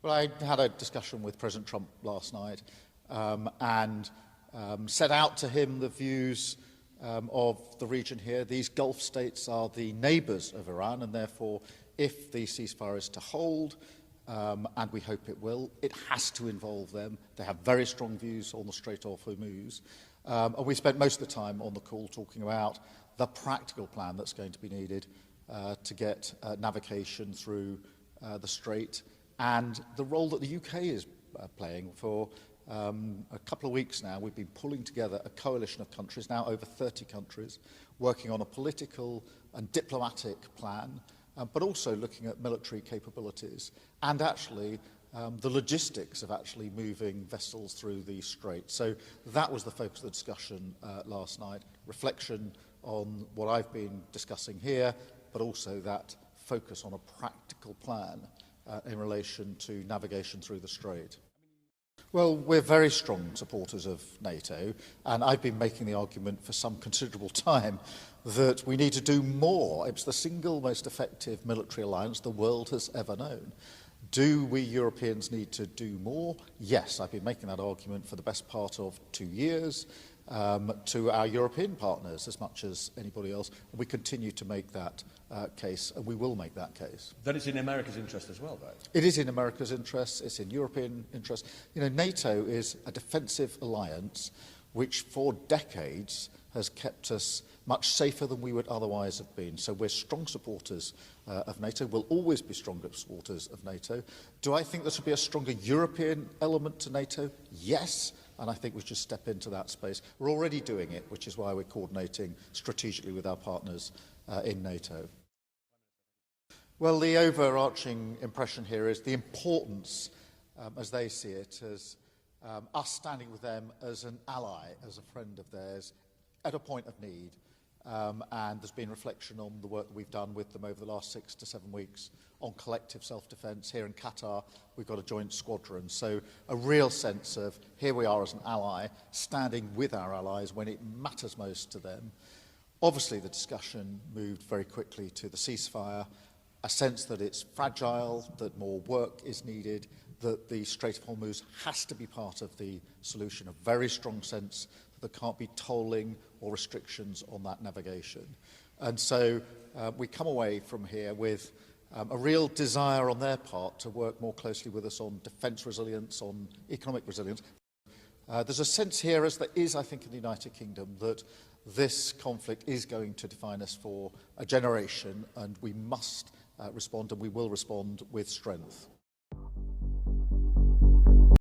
Well, I had a discussion with President Trump last night and set out to him the views of the region here. These Gulf states are the neighbours of Iran, and therefore, if the ceasefire is to hold, and we hope it will, it has to involve them. They have very strong views on the Strait of Hormuz. And we spent most of the time on the call talking about the practical plan that's going to be needed to get navigation through the Strait, and the role that the UK is playing. For a couple of weeks now, we've been pulling together a coalition of countries, now over 30 countries, working on a political and diplomatic plan, but also looking at military capabilities and actually the logistics of actually moving vessels through the Strait. So that was the focus of the discussion last night, reflection on what I've been discussing here, but also that focus on a practical plan in relation to navigation through the Strait. Well, we're very strong supporters of NATO, and I've been making the argument for some considerable time that we need to do more. It's the single most effective military alliance the world has ever known. Do we Europeans need to do more? Yes, I've been making that argument for the best part of 2 years to our European partners as much as anybody else. And we continue to make that case, and we will make that case. That it's in America's interest as well, though. It is in America's interest, it's in European interest. You know, NATO is a defensive alliance which for decades has kept us much safer than we would otherwise have been. So we're strong supporters of NATO, we'll always be stronger supporters of NATO. Do I think there should be a stronger European element to NATO? Yes, and I think we should step into that space. We're already doing it, which is why we're coordinating strategically with our partners in NATO. Well, the overarching impression here is the importance, as they see it, as us standing with them as an ally, as a friend of theirs, at a point of need. And there's been reflection on the work that we've done with them over the last 6 to 7 weeks on collective self-defence. Here in Qatar, we've got a joint squadron. So a real sense of here we are as an ally, standing with our allies when it matters most to them. Obviously, the discussion moved very quickly to the ceasefire, a sense that it's fragile, that more work is needed, that the Strait of Hormuz has to be part of the solution, a very strong sense that there can't be tolling or restrictions on that navigation. And so we come away from here with a real desire on their part to work more closely with us on defence resilience, on economic resilience. There's a sense here, as there is, I think, in the United Kingdom, that this conflict is going to define us for a generation, and we must respond, and we will respond with strength.